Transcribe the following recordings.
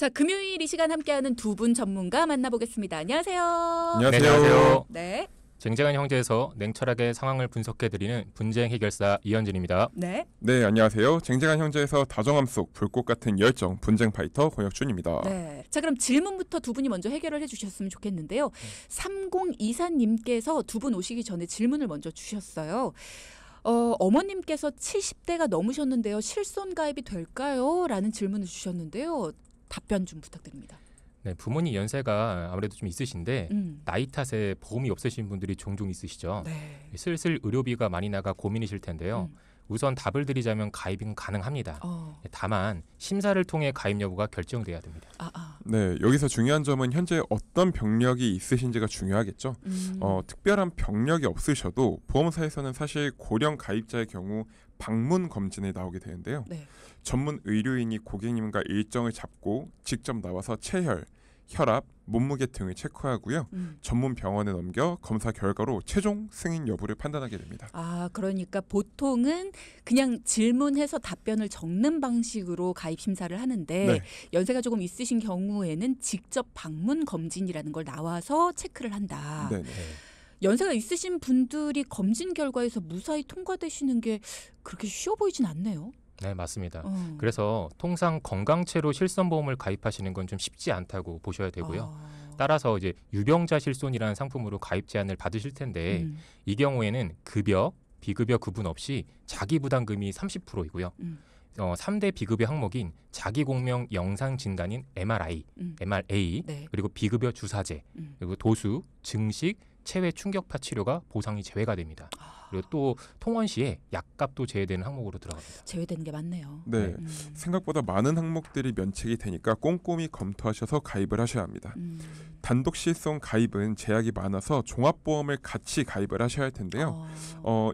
자, 금요일 이 시간 함께하는 두 분 전문가 만나보겠습니다. 안녕하세요. 안녕하세요. 네. 쟁쟁한 형제에서 냉철하게 상황을 분석해드리는 분쟁 해결사 이현진입니다. 네. 네, 안녕하세요. 쟁쟁한 형제에서 다정함 속 불꽃 같은 열정 분쟁 파이터 권혁준입니다. 네. 자, 그럼 질문부터 두 분이 먼저 해결을 해주셨으면 좋겠는데요. 3024님께서 두 분 오시기 전에 질문을 먼저 주셨어요. 어머님께서 70대가 넘으셨는데요. 실손 가입이 될까요? 라는 질문을 주셨는데요. 답변 좀 부탁드립니다. 네, 부모님 연세가 아무래도 좀 있으신데 나이 탓에 보험이 없으신 분들이 종종 있으시죠. 네. 슬슬 의료비가 많이 나가 고민이실 텐데요. 우선 답을 드리자면 가입은 가능합니다. 다만 심사를 통해 가입 여부가 결정돼야 됩니다. 네, 여기서 중요한 점은 현재 어떤 병력이 있으신지가 중요하겠죠. 특별한 병력이 없으셔도 보험사에서는 사실 고령 가입자의 경우 방문 검진에 나오게 되는데요. 네. 전문 의료인이 고객님과 일정을 잡고 직접 나와서 체혈, 혈압, 몸무게 등을 체크하고요. 전문 병원에 넘겨 검사 결과로 최종 승인 여부를 판단하게 됩니다. 그러니까 보통은 그냥 질문해서 답변을 적는 방식으로 가입 심사를 하는데 네. 연세가 조금 있으신 경우에는 직접 방문 검진이라는 걸 나와서 체크를 한다. 네. 연세가 있으신 분들이 검진 결과에서 무사히 통과되시는 게 그렇게 쉬워 보이진 않네요. 네, 맞습니다. 그래서 통상 건강체로 실손보험을 가입하시는 건 좀 쉽지 않다고 보셔야 되고요. 따라서 이제 유병자 실손이라는 상품으로 가입 제한을 받으실 텐데 이 경우에는 급여, 비급여 구분 없이 자기 부담금이 30%이고요. 3대 비급여 항목인 자기공명 영상 진단인 MRI, 네. 그리고 비급여 주사제, 그리고 도수, 증식, 체외 충격파 치료가 보상이 제외가 됩니다. 그리고 또 통원 시에 약값도 제외되는 항목으로 들어갑니다. 제외되는 게 많네요. 네. 생각보다 많은 항목들이 면책이 되니까 꼼꼼히 검토하셔서 가입을 하셔야 합니다. 단독 실손 가입은 제약이 많아서 종합보험을 같이 가입을 하셔야 할 텐데요.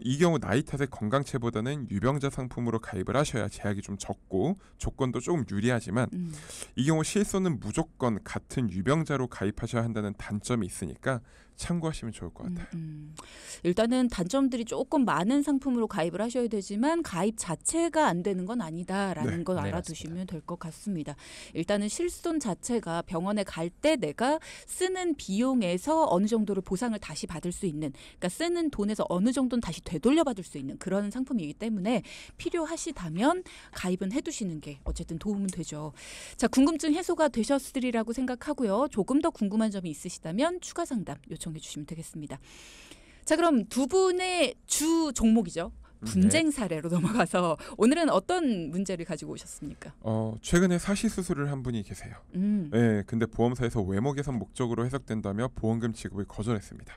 이 경우 나이 탓에 건강체보다는 유병자 상품으로 가입을 하셔야 제약이 좀 적고 조건도 조금 유리하지만 이 경우 실손은 무조건 같은 유병자로 가입하셔야 한다는 단점이 있으니까 참고하시면 좋을 것 같아요. 일단은 단점들이 조금 많은 상품으로 가입을 하셔야 되지만 가입 자체가 안 되는 건 아니다라는 걸 알아두시면 될 것 같습니다. 일단은 실손 자체가 병원에 갈 때 내가 쓰는 비용에서 어느 정도를 보상을 다시 받을 수 있는, 그러니까 쓰는 돈에서 어느 정도는 다시 되돌려받을 수 있는 그런 상품이기 때문에 필요하시다면 가입은 해두시는 게 어쨌든 도움은 되죠. 자, 궁금증 해소가 되셨으리라고 생각하고요. 조금 더 궁금한 점이 있으시다면 추가 상담 요청해 주시면 되겠습니다. 자, 그럼 두 분의 주 종목이죠. 분쟁 사례로 넘어가서 오늘은 어떤 문제를 가지고 오셨습니까? 최근에 사시 수술을 한 분이 계세요. 네, 근데 보험사에서 외모 개선 목적으로 해석된다며 보험금 지급을 거절했습니다.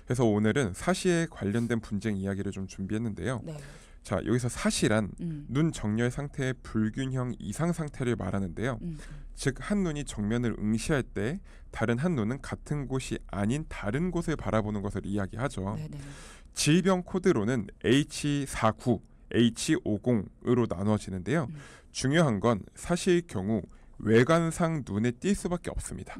그래서 오늘은 사시에 관련된 분쟁 이야기를 좀 준비했는데요. 네. 자, 여기서 사시란 눈 정렬 상태의 불균형 이상 상태를 말하는데요. 즉, 한 눈이 정면을 응시할 때 다른 한 눈은 같은 곳이 아닌 다른 곳을 바라보는 것을 이야기하죠. 네네. 질병 코드로는 H49, H50으로 나눠지는데요. 중요한 건 사시의 경우 외관상 눈에 띌 수밖에 없습니다.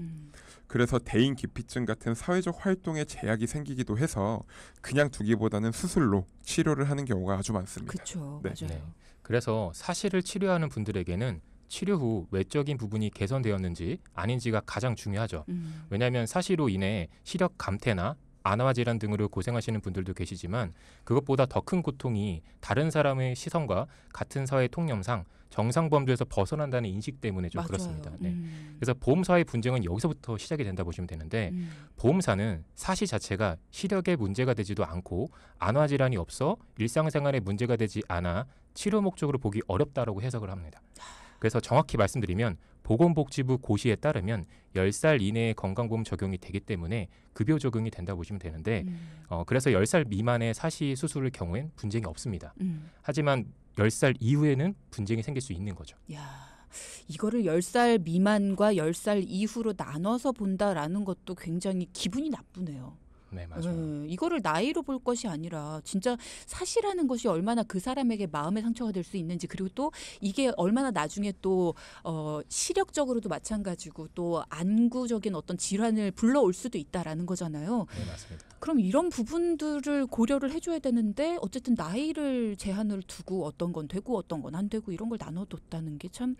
그래서 대인 기피증 같은 사회적 활동에 제약이 생기기도 해서 그냥 두기보다는 수술로 치료를 하는 경우가 아주 많습니다. 그렇죠. 네. 맞아요. 네. 그래서 사시를 치료하는 분들에게는 치료 후 외적인 부분이 개선되었는지 아닌지가 가장 중요하죠. 왜냐하면 사시로 인해 시력 감퇴나 안화 질환 등으로 고생하시는 분들도 계시지만 그것보다 더 큰 고통이 다른 사람의 시선과 같은 사회 통념상 정상 범주에서 벗어난다는 인식 때문에 좀 맞아요. 그렇습니다. 네. 그래서 보험사의 분쟁은 여기서부터 시작이 된다 보시면 되는데 보험사는 사시 자체가 시력에 문제가 되지도 않고 안화 질환이 없어 일상생활에 문제가 되지 않아 치료 목적으로 보기 어렵다라고 해석을 합니다. 그래서 정확히 말씀드리면 보건복지부 고시에 따르면 10살 이내의 건강보험 적용이 되기 때문에 급여 적용이 된다고 보시면 되는데 그래서 10살 미만의 사시 수술의 경우엔 분쟁이 없습니다. 하지만 10살 이후에는 분쟁이 생길 수 있는 거죠. 야, 이거를 10살 미만과 10살 이후로 나눠서 본다라는 것도 굉장히 기분이 나쁘네요. 네, 맞아요. 이거를 나이로 볼 것이 아니라 진짜 사시라는 것이 얼마나 그 사람에게 마음의 상처가 될 수 있는지, 그리고 또 이게 얼마나 나중에 또 시력적으로도 마찬가지고 또 안구적인 어떤 질환을 불러올 수도 있다라는 거잖아요. 네, 맞습니다. 그럼 이런 부분들을 고려를 해줘야 되는데 어쨌든 나이를 제한을 두고 어떤 건 되고 어떤 건 안 되고 이런 걸 나눠뒀다는 게 참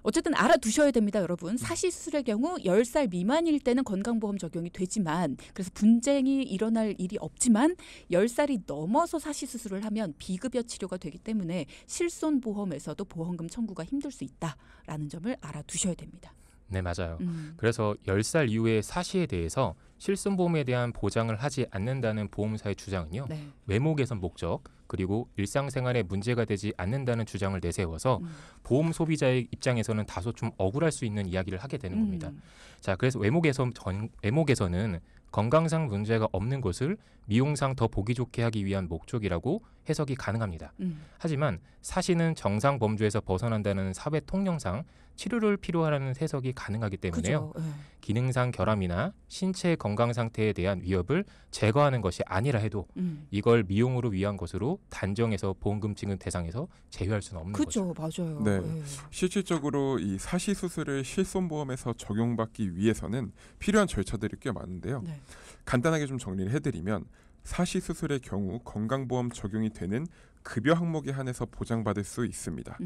어쨌든 알아두셔야 됩니다, 여러분. 사시수술의 경우 10살 미만일 때는 건강보험 적용이 되지만 그래서 분쟁이 일어날 일이 없지만 10살이 넘어서 사시수술을 하면 비급여 치료가 되기 때문에 실손보험에서도 보험금 청구가 힘들 수 있다라는 점을 알아두셔야 됩니다. 네, 맞아요. 그래서 10살 이후의 사시에 대해서 실손보험에 대한 보장을 하지 않는다는 보험사의 주장은요. 네. 외모 개선 목적 그리고 일상생활에 문제가 되지 않는다는 주장을 내세워서 보험 소비자의 입장에서는 다소 좀 억울할 수 있는 이야기를 하게 되는 겁니다. 자, 그래서 외모 개선은 건강상 문제가 없는 것을 미용상 더 보기 좋게 하기 위한 목적이라고 해석이 가능합니다. 하지만 사시는 정상 범주에서 벗어난다는 사회 통념상 치료를 필요하라는 해석이 가능하기 때문에요. 그죠. 기능상 결함이나 신체 건강 상태에 대한 위협을 제거하는 것이 아니라 해도 이걸 미용으로 위한 것으로 단정해서 보험금 지급 대상에서 제외할 수는 없는 거죠. 그죠, 맞아요. 네. 실질적으로 이 사시 수술을 실손보험에서 적용받기 위해서는 필요한 절차들이 꽤 많은데요. 네. 간단하게 좀 정리를 해드리면 사시 수술의 경우 건강보험 적용이 되는 급여 항목에 한해서 보장받을 수 있습니다.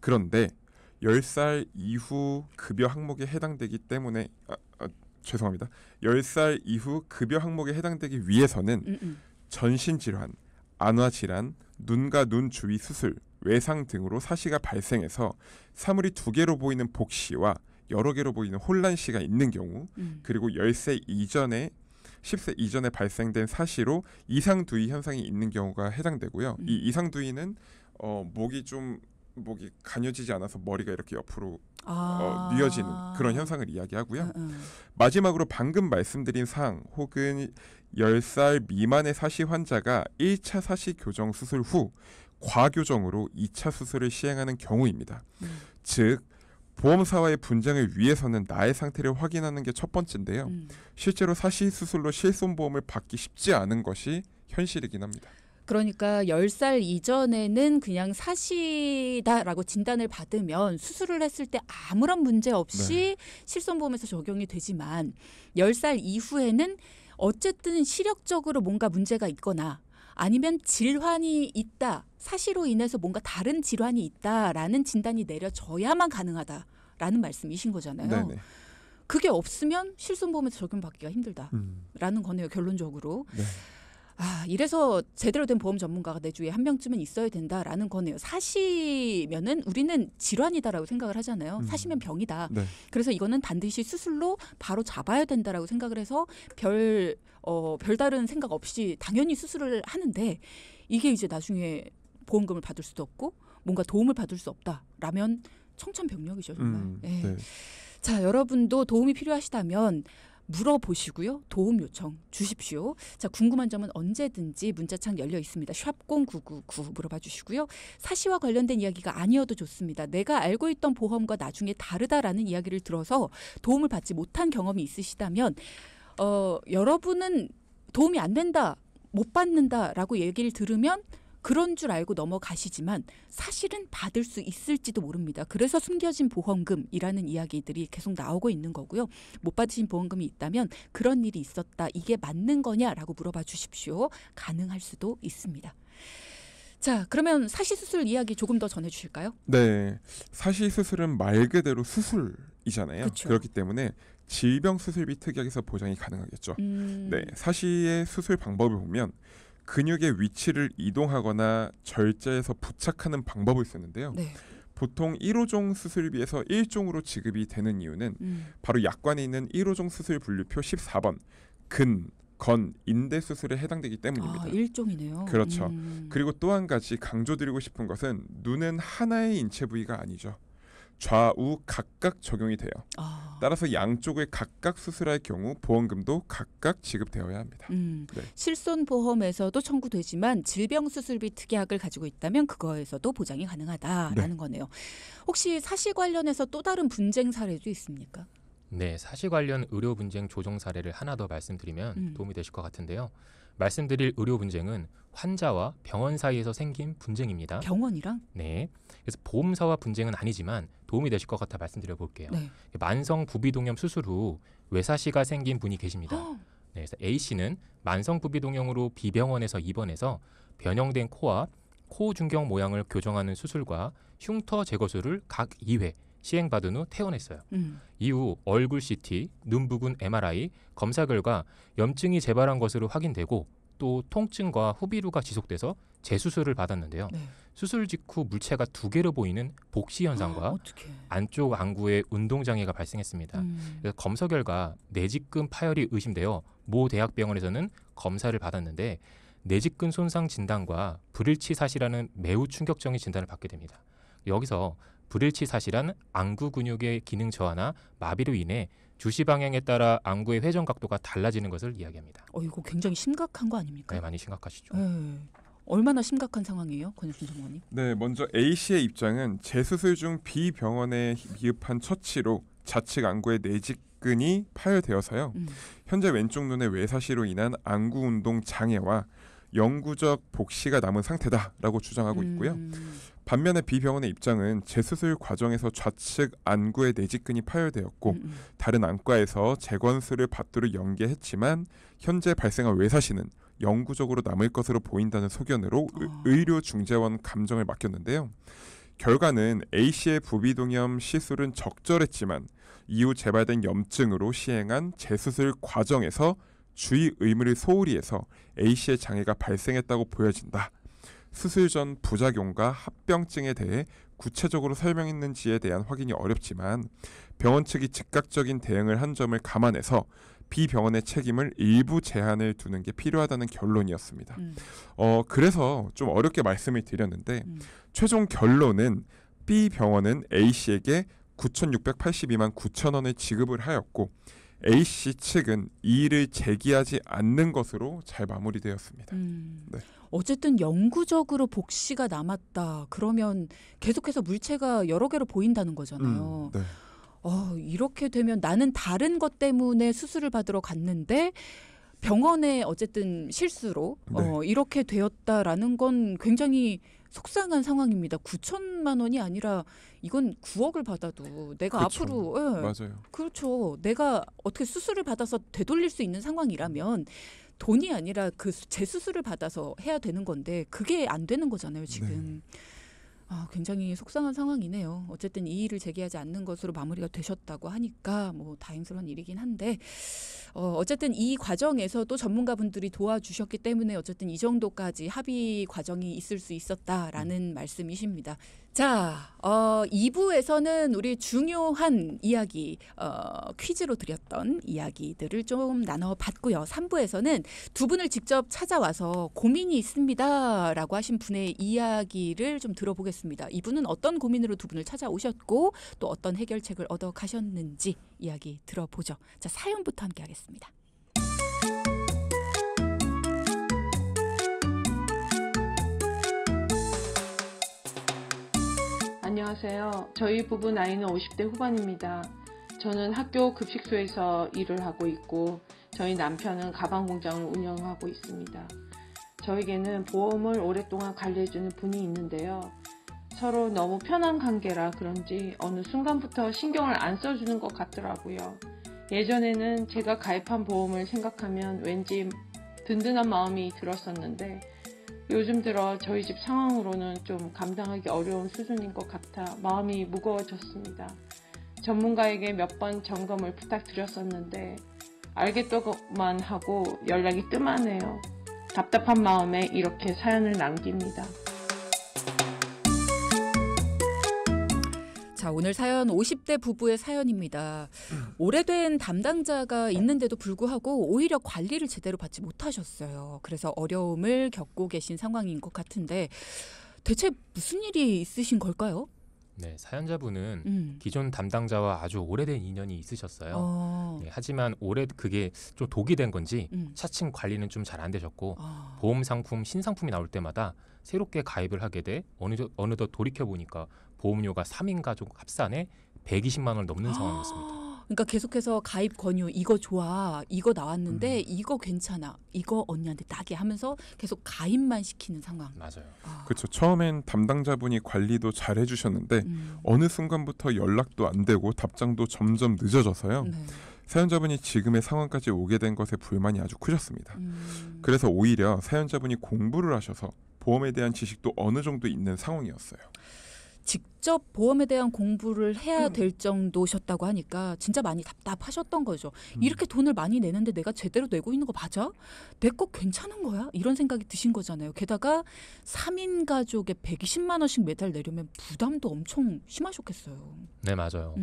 그런데 10살 이후 급여 항목에 해당되기 때문에 죄송합니다. 10살 이후 급여 항목에 해당되기 위해서는 전신질환, 안화질환, 눈과 눈 주위 수술, 외상 등으로 사시가 발생해서 사물이 2개로 보이는 복시와 여러 개로 보이는 혼란시가 있는 경우 그리고 10세 이전에 10세 이전에 발생된 사시로 이상두위 현상이 있는 경우가 해당되고요. 이 이상두위는 목이 가녀지지 않아서 머리가 이렇게 옆으로 뉘어지는 그런 현상을 이야기하고요. 마지막으로 방금 말씀드린 사항 혹은 10살 미만의 사시 환자가 1차 사시 교정 수술 후 과교정으로 2차 수술을 시행하는 경우입니다. 즉 보험사와의 분쟁을 위해서는 나의 상태를 확인하는 게 첫 번째인데요. 실제로 사시 수술로 실손보험을 받기 쉽지 않은 것이 현실이긴 합니다. 그러니까 10살 이전에는 그냥 사시다라고 진단을 받으면 수술을 했을 때 아무런 문제 없이 실손보험에서 적용이 되지만 10살 이후에는 어쨌든 시력적으로 뭔가 문제가 있거나 아니면 질환이 있다, 사시로 인해서 뭔가 다른 질환이 있다라는 진단이 내려져야만 가능하다라는 말씀이신 거잖아요. 네네. 그게 없으면 실손보험에서 적용받기가 힘들다라는 거네요, 결론적으로. 네. 이래서 제대로 된 보험 전문가가 내 주위에 한 명쯤은 있어야 된다라는 거네요. 사시면은 우리는 질환이다라고 생각을 하잖아요. 사시면 병이다. 네. 그래서 이거는 반드시 수술로 바로 잡아야 된다라고 생각을 해서 별다른 생각 없이 당연히 수술을 하는데 이게 이제 나중에 보험금을 받을 수도 없고 뭔가 도움을 받을 수 없다라면 청천벽력이죠, 정말. 네. 자, 여러분도 도움이 필요하시다면 물어보시고요. 도움 요청 주십시오. 자, 궁금한 점은 언제든지 문자창 열려 있습니다. 샵 0999 물어봐 주시고요. 사시와 관련된 이야기가 아니어도 좋습니다. 내가 알고 있던 보험과 나중에 다르다라는 이야기를 들어서 도움을 받지 못한 경험이 있으시다면 여러분은 도움이 안 된다, 못 받는다라고 얘기를 들으면 그런 줄 알고 넘어가시지만 사실은 받을 수 있을지도 모릅니다. 그래서 숨겨진 보험금이라는 이야기들이 계속 나오고 있는 거고요. 못 받으신 보험금이 있다면 그런 일이 있었다. 이게 맞는 거냐라고 물어봐 주십시오. 가능할 수도 있습니다. 자, 그러면 사시수술 이야기 조금 더 전해주실까요? 네. 사시수술은 말 그대로 수술이잖아요. 그쵸. 그렇기 때문에 질병수술비 특약에서 보장이 가능하겠죠. 네, 사시의 수술 방법을 보면 근육의 위치를 이동하거나 절제해서 부착하는 방법을 쓰는데요. 네. 보통 1호종 수술비에서 1종으로 지급이 되는 이유는 바로 약관에 있는 1호종 수술 분류표 14번 건, 인대 수술에 해당되기 때문입니다. 일종이네요. 그렇죠. 그리고 또 한 가지 강조드리고 싶은 것은 눈은 하나의 인체 부위가 아니죠. 좌우 각각 적용이 돼요. 따라서 양쪽을 각각 수술할 경우 보험금도 각각 지급되어야 합니다. 네. 실손보험에서도 청구되지만 질병수술비 특약을 가지고 있다면 그거에서도 보장이 가능하다라는 네. 거네요. 혹시 사시 관련해서 또 다른 분쟁 사례도 있습니까? 네, 사시 관련 의료 분쟁 조정 사례를 하나 더 말씀드리면 도움이 되실 것 같은데요. 말씀드릴 의료 분쟁은 환자와 병원 사이에서 생긴 분쟁입니다. 병원이랑? 네, 그래서 보험사와 분쟁은 아니지만 도움이 되실 것 같아 말씀드려 볼게요. 네. 만성 부비동염 수술 후 외사시가 생긴 분이 계십니다. 네, 그래서 A 씨는 만성 부비동염으로 B병원에서 입원해서 변형된 코와 코 중경 모양을 교정하는 수술과 흉터 제거술을 각 2회 시행받은 후 퇴원했어요. 이후 얼굴 CT, 눈 부근 MRI 검사 결과 염증이 재발한 것으로 확인되고 또 통증과 후비루가 지속돼서 재수술을 받았는데요. 네. 수술 직후 물체가 2개로 보이는 복시 현상과 어떡해. 안쪽 안구에 운동장애가 발생했습니다. 그래서 검사 결과 내직근 파열이 의심되어 모 대학병원에서는 검사를 받았는데 내직근 손상 진단과 불일치 사시라는 매우 충격적인 진단을 받게 됩니다. 여기서 불일치 사시란 안구 근육의 기능 저하나 마비로 인해 주시 방향에 따라 안구의 회전 각도가 달라지는 것을 이야기합니다. 이거 굉장히 심각한 거 아닙니까? 네, 많이 심각하시죠. 네. 얼마나 심각한 상황이에요, 권혁순 전문의? 네, 먼저 A 씨의 입장은 재수술 중 B 병원에 미흡한 처치로 좌측 안구의 내직근이 파열되어서요. 현재 왼쪽 눈의 외사시로 인한 안구 운동 장애와 영구적 복시가 남은 상태다라고 주장하고 있고요. 반면에 B 병원의 입장은 재수술 과정에서 좌측 안구의 내직근이 파열되었고 다른 안과에서 재건술을 받도록 연계했지만 현재 발생한 외사시는 영구적으로 남을 것으로 보인다는 소견으로 의료중재원 감정을 맡겼는데요. 결과는 A씨의 부비동염 시술은 적절했지만 이후 재발된 염증으로 시행한 재수술 과정에서 주의 의무를 소홀히 해서 A씨의 장애가 발생했다고 보여진다. 수술 전 부작용과 합병증에 대해 구체적으로 설명했는지에 대한 확인이 어렵지만 병원 측이 즉각적인 대응을 한 점을 감안해서 B 병원의 책임을 일부 제한을 두는 게 필요하다는 결론이었습니다. 그래서 좀 어렵게 말씀을 드렸는데 최종 결론은 B 병원은 A씨에게 9,682만 9천 원을 지급을 하였고 A씨 측은 이의를 제기하지 않는 것으로 잘 마무리되었습니다. 네. 어쨌든 영구적으로 복시가 남았다. 그러면 계속해서 물체가 여러 개로 보인다는 거잖아요. 네. 이렇게 되면 나는 다른 것 때문에 수술을 받으러 갔는데 병원의 어쨌든 실수로 이렇게 되었다라는 건 굉장히 속상한 상황입니다. 9천만 원이 아니라 이건 9억을 받아도 내가 그렇죠. 앞으로 맞아요. 그렇죠. 내가 어떻게 수술을 받아서 되돌릴 수 있는 상황이라면 돈이 아니라 그 재수술을 받아서 해야 되는 건데 그게 안 되는 거잖아요, 지금. 네. 굉장히 속상한 상황이네요. 어쨌든 이의를 제기하지 않는 것으로 마무리가 되셨다고 하니까 뭐 다행스러운 일이긴 한데 어쨌든 이 과정에서도 전문가분들이 도와주셨기 때문에 어쨌든 이 정도까지 합의 과정이 있을 수 있었다라는 말씀이십니다. 자, 2부에서는 우리 중요한 이야기, 퀴즈로 드렸던 이야기들을 좀 나눠봤고요. 3부에서는 두 분을 직접 찾아와서 고민이 있습니다라고 하신 분의 이야기를 좀 들어보겠습니다. 이분은 어떤 고민으로 두 분을 찾아오셨고 또 어떤 해결책을 얻어가셨는지 이야기 들어보죠. 자, 사연부터 함께 하겠습니다. 안녕하세요. 저희 부부 나이는 50대 후반입니다. 저는 학교 급식소에서 일을 하고 있고 저희 남편은 가방 공장을 운영하고 있습니다. 저에게는 보험을 오랫동안 관리해주는 분이 있는데요. 서로 너무 편한 관계라 그런지 어느 순간부터 신경을 안 써주는 것 같더라고요. 예전에는 제가 가입한 보험을 생각하면 왠지 든든한 마음이 들었었는데 요즘 들어 저희 집 상황으로는 좀 감당하기 어려운 수준인 것 같아 마음이 무거워졌습니다. 전문가에게 몇 번 점검을 부탁드렸었는데 알겠다고만 하고 연락이 뜸하네요. 답답한 마음에 이렇게 사연을 남깁니다. 자, 오늘 사연 50대 부부의 사연입니다. 오래된 담당자가 있는데도 불구하고 오히려 관리를 제대로 받지 못하셨어요. 그래서 어려움을 겪고 계신 상황인 것 같은데 대체 무슨 일이 있으신 걸까요? 네, 사연자분은 기존 담당자와 아주 오래된 인연이 있으셨어요. 네, 하지만 그게 좀 독이 된 건지 차츰 관리는 좀 잘 안 되셨고 보험 상품, 신상품이 나올 때마다 새롭게 가입을 하게 돼 어느덧 돌이켜보니까 보험료가 3인 가족 합산에 120만 원을 넘는 상황이었습니다. 그러니까 계속해서 가입 권유 이거 좋아, 이거 나왔는데 이거 괜찮아, 이거 언니한테 딱이야 하면서 계속 가입만 시키는 상황. 맞아요. 그렇죠. 처음엔 담당자분이 관리도 잘 해주셨는데 어느 순간부터 연락도 안 되고 답장도 점점 늦어져서요. 네. 사연자분이 지금의 상황까지 오게 된 것에 불만이 아주 크셨습니다. 그래서 오히려 사연자분이 공부를 하셔서 보험에 대한 지식도 어느 정도 있는 상황이었어요. 직접 보험에 대한 공부를 해야 될 정도셨다고 하니까 진짜 많이 답답하셨던 거죠. 이렇게 돈을 많이 내는데 내가 제대로 내고 있는 거 맞아? 내 거 괜찮은 거야? 이런 생각이 드신 거잖아요. 게다가 3인 가족에 120만 원씩 매달 내려면 부담도 엄청 심하셨겠어요. 네, 맞아요.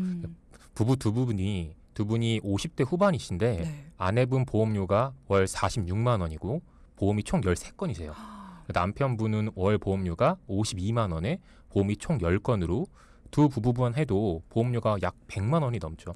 부부 두 분이 50대 후반이신데 네. 아내분 보험료가 월 46만 원이고 보험이 총 13건이세요. 남편분은 월 보험료가 52만 원에 보험이 총 10건으로 두 부부만 해도 보험료가 약 100만 원이 넘죠.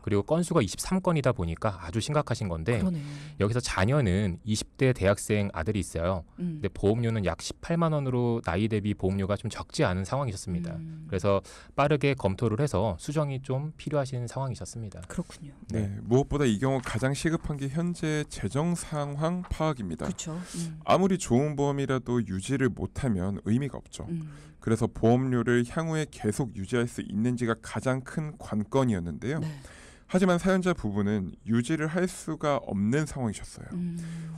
그리고 건수가 23건이다 보니까 아주 심각하신 건데 그러네. 여기서 자녀는 20대 대학생 아들이 있어요. 근데 보험료는 약 18만 원으로 나이 대비 보험료가 좀 적지 않은 상황이셨습니다. 그래서 빠르게 검토를 해서 수정이 좀 필요하신 상황이셨습니다. 그렇군요. 네, 무엇보다 이 경우 가장 시급한 게 현재 재정 상황 파악입니다. 그렇죠. 아무리 좋은 보험이라도 유지를 못하면 의미가 없죠. 그래서 보험료를 향후에 계속 유지할 수 있는지가 가장 큰 관건이었는데요. 네. 하지만 사연자 부부는 유지를 할 수가 없는 상황이셨어요.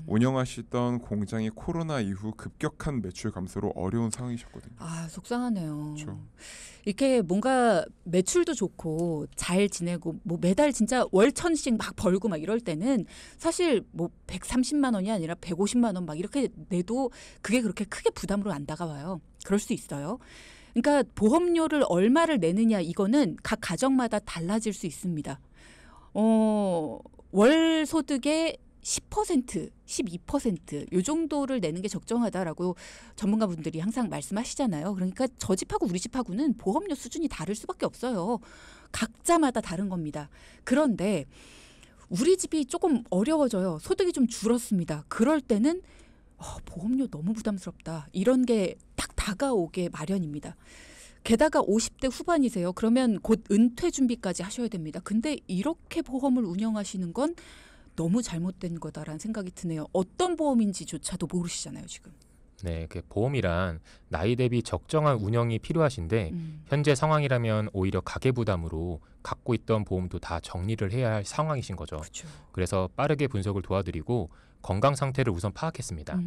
운영하시던 공장이 코로나 이후 급격한 매출 감소로 어려운 상황이셨거든요. 아, 속상하네요. 그렇죠. 이렇게 뭔가 매출도 좋고 잘 지내고 뭐 매달 진짜 월 1,000씩 막 벌고 막 이럴 때는 사실 뭐 130만 원이 아니라 150만 원 막 이렇게 내도 그게 그렇게 크게 부담으로 안 다가와요. 그럴 수 있어요. 그러니까 보험료를 얼마를 내느냐 이거는 각 가정마다 달라질 수 있습니다. 월 소득의 10%, 12% 요 정도를 내는 게 적정하다라고 전문가분들이 항상 말씀하시잖아요. 그러니까 저 집하고 우리 집하고는 보험료 수준이 다를 수밖에 없어요. 각자마다 다른 겁니다. 그런데 우리 집이 조금 어려워져요. 소득이 좀 줄었습니다. 그럴 때는 보험료 너무 부담스럽다. 이런 게 딱 다가오게 마련입니다. 게다가 50대 후반이세요. 그러면 곧 은퇴 준비까지 하셔야 됩니다. 근데 이렇게 보험을 운영하시는 건 너무 잘못된 거다라는 생각이 드네요. 어떤 보험인지조차도 모르시잖아요, 지금. 네, 보험이란 나이 대비 적정한 운영이 필요하신데 현재 상황이라면 오히려 가계부담으로 갖고 있던 보험도 다 정리를 해야 할 상황이신 거죠. 그렇죠. 그래서 빠르게 분석을 도와드리고 건강 상태를 우선 파악했습니다.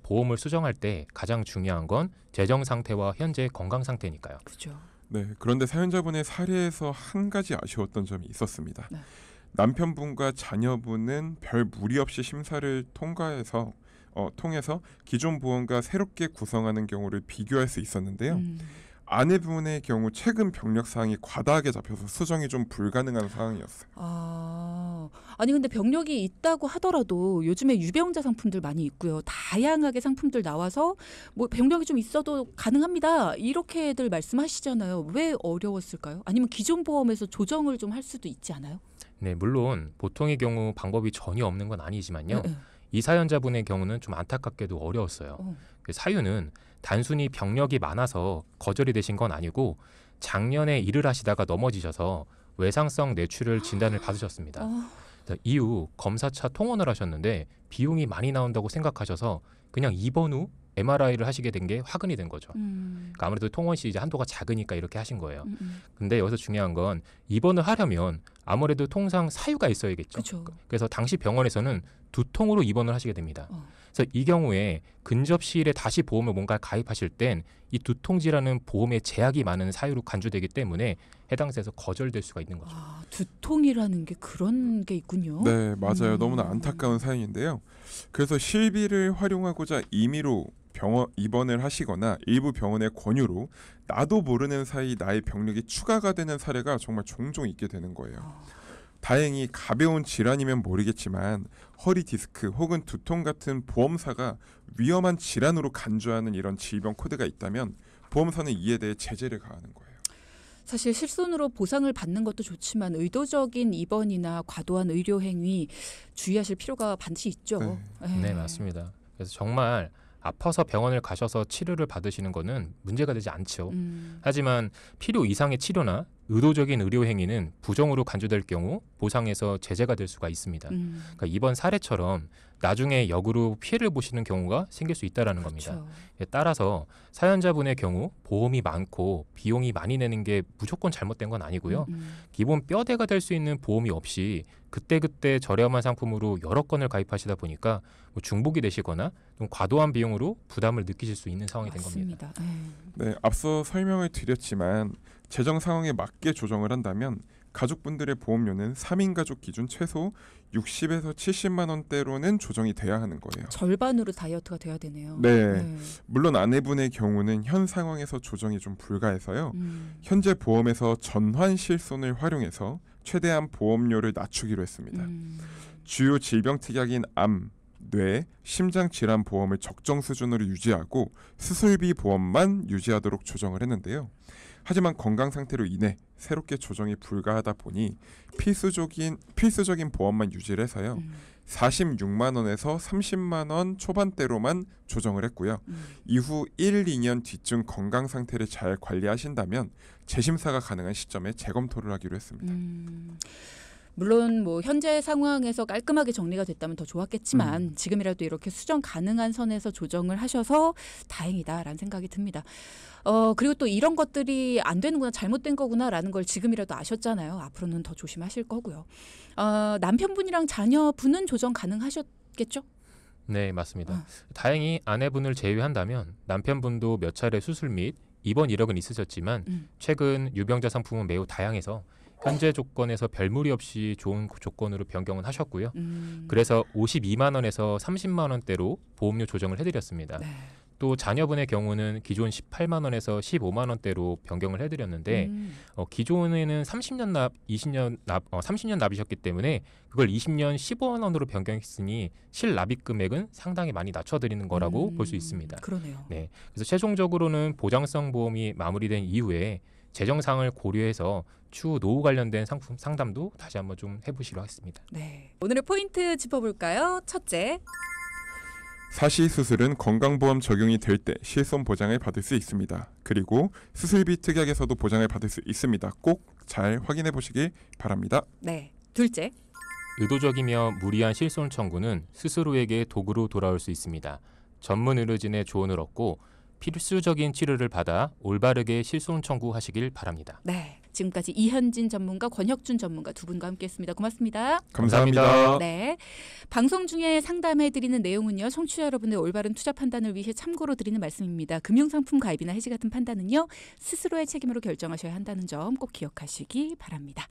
보험을 수정할 때 가장 중요한 건 재정 상태와 현재 건강 상태니까요. 그렇죠. 네, 그런데 사연자분의 사례에서 한 가지 아쉬웠던 점이 있었습니다. 네. 남편분과 자녀분은 별 무리 없이 심사를 통해서 기존 보험과 새롭게 구성하는 경우를 비교할 수 있었는데요. 아내분의 경우 최근 병력 사항이 과다하게 잡혀서 수정이 좀 불가능한 상황이었어요. 아니 근데 병력이 있다고 하더라도 요즘에 유병자 상품들 많이 있고요. 다양하게 상품들 나와서 뭐 병력이 좀 있어도 가능합니다. 이렇게들 말씀하시잖아요. 왜 어려웠을까요? 아니면 기존 보험에서 조정을 좀 할 수도 있지 않아요? 네, 물론 보통의 경우 방법이 전혀 없는 건 아니지만요. 이 사연자분의 경우는 좀 안타깝게도 어려웠어요. 그 사유는 단순히 병력이 많아서 거절이 되신 건 아니고 작년에 일을 하시다가 넘어지셔서 외상성 뇌출혈 진단을 받으셨습니다. 이후 검사차 통원을 하셨는데 비용이 많이 나온다고 생각하셔서 그냥 입원 후 MRI를 하시게 된 게 화근이 된 거죠. 그러니까 아무래도 통원 시 이제 한도가 작으니까 이렇게 하신 거예요. 근데 여기서 중요한 건 입원을 하려면 아무래도 통상 사유가 있어야겠죠. 그쵸. 그래서 당시 병원에서는 두통으로 입원을 하시게 됩니다. 그래서 이 경우에 근접시일에 다시 보험을 뭔가 가입하실 땐 이 두통지라는 보험에 제약이 많은 사유로 간주되기 때문에 해당사에서 거절될 수가 있는 거죠. 두통이라는 게 그런 게 있군요. 네, 맞아요. 너무나 안타까운 사연인데요. 그래서 실비를 활용하고자 임의로 병원 입원을 하시거나 일부 병원의 권유로 나도 모르는 사이 나의 병력이 추가가 되는 사례가 정말 종종 있게 되는 거예요. 다행히 가벼운 질환이면 모르겠지만 허리 디스크 혹은 두통 같은 보험사가 위험한 질환으로 간주하는 이런 질병 코드가 있다면 보험사는 이에 대해 제재를 가하는 거예요. 사실 실손으로 보상을 받는 것도 좋지만 의도적인 입원이나 과도한 의료 행위 주의하실 필요가 반드시 있죠. 네, 맞습니다. 그래서 정말 아파서 병원을 가셔서 치료를 받으시는 거는 문제가 되지 않죠. 하지만 필요 이상의 치료나 의도적인 의료 행위는 부정으로 간주될 경우 보상에서 제재가 될 수가 있습니다. 그러니까 이번 사례처럼 나중에 역으로 피해를 보시는 경우가 생길 수 있다라는 겁니다. 그렇죠. 따라서 사연자분의 경우 보험이 많고 비용이 많이 내는 게 무조건 잘못된 건 아니고요. 기본 뼈대가 될 수 있는 보험이 없이 그때그때 저렴한 상품으로 여러 건을 가입하시다 보니까 뭐 중복이 되시거나 좀 과도한 비용으로 부담을 느끼실 수 있는 상황이 된 겁니다. 맞습니다. 네, 앞서 설명을 드렸지만 재정 상황에 맞게 조정을 한다면 가족분들의 보험료는 3인 가족 기준 최소 60에서 70만 원대로는 조정이 돼야 하는 거예요. 절반으로 다이어트가 돼야 되네요. 네. 물론 아내분의 경우는 현 상황에서 조정이 좀 불가해서요. 현재 보험에서 전환 실손을 활용해서 최대한 보험료를 낮추기로 했습니다. 주요 질병 특약인 암, 뇌, 심장 질환 보험을 적정 수준으로 유지하고 수술비 보험만 유지하도록 조정을 했는데요. 하지만 건강 상태로 인해 새롭게 조정이 불가하다 보니 필수적인 보험만 유지를 해서요. 46만 원에서 30만 원 초반대로만 조정을 했고요. 이후 1, 2년 뒤쯤 건강 상태를 잘 관리하신다면 재심사가 가능한 시점에 재검토를 하기로 했습니다. 물론 뭐 현재 상황에서 깔끔하게 정리가 됐다면 더 좋았겠지만 지금이라도 이렇게 수정 가능한 선에서 조정을 하셔서 다행이다라는 생각이 듭니다. 그리고 또 이런 것들이 안 되는구나, 잘못된 거구나라는 걸 지금이라도 아셨잖아요. 앞으로는 더 조심하실 거고요. 남편분이랑 자녀분은 조정 가능하셨겠죠? 네, 맞습니다. 다행히 아내분을 제외한다면 남편분도 몇 차례 수술 및 입원 이력은 있으셨지만 최근 유병자 상품은 매우 다양해서 현재 조건에서 별무리 없이 좋은 조건으로 변경을 하셨고요. 그래서 52만 원에서 30만 원대로 보험료 조정을 해드렸습니다. 네. 또 자녀분의 경우는 기존 18만 원에서 15만 원대로 변경을 해드렸는데 기존에는 30년 납, 20년 납, 30년 납이셨기 때문에 그걸 20년 15만 원으로 변경했으니 실납입 금액은 상당히 많이 낮춰드리는 거라고 볼 수 있습니다. 그러네요. 네, 그래서 최종적으로는 보장성 보험이 마무리된 이후에 재정 상황을 고려해서 추후 노후 관련된 상품 상담도 다시 한번 좀 해보시기로 하겠습니다. 네. 오늘의 포인트 짚어볼까요? 첫째, 사시 수술은 건강보험 적용이 될 때 실손 보장을 받을 수 있습니다. 그리고 수술비 특약에서도 보장을 받을 수 있습니다. 꼭 잘 확인해 보시길 바랍니다. 네. 둘째, 의도적이며 무리한 실손 청구는 스스로에게 도구로 돌아올 수 있습니다. 전문 의료진의 조언을 얻고 필수적인 치료를 받아 올바르게 실손 청구하시길 바랍니다. 네. 지금까지 이현진 전문가, 권혁준 전문가 두 분과 함께했습니다. 고맙습니다. 감사합니다. 네. 방송 중에 상담해드리는 내용은요, 청취자 여러분의 올바른 투자 판단을 위해 참고로 드리는 말씀입니다. 금융상품 가입이나 해지 같은 판단은요, 스스로의 책임으로 결정하셔야 한다는 점 꼭 기억하시기 바랍니다.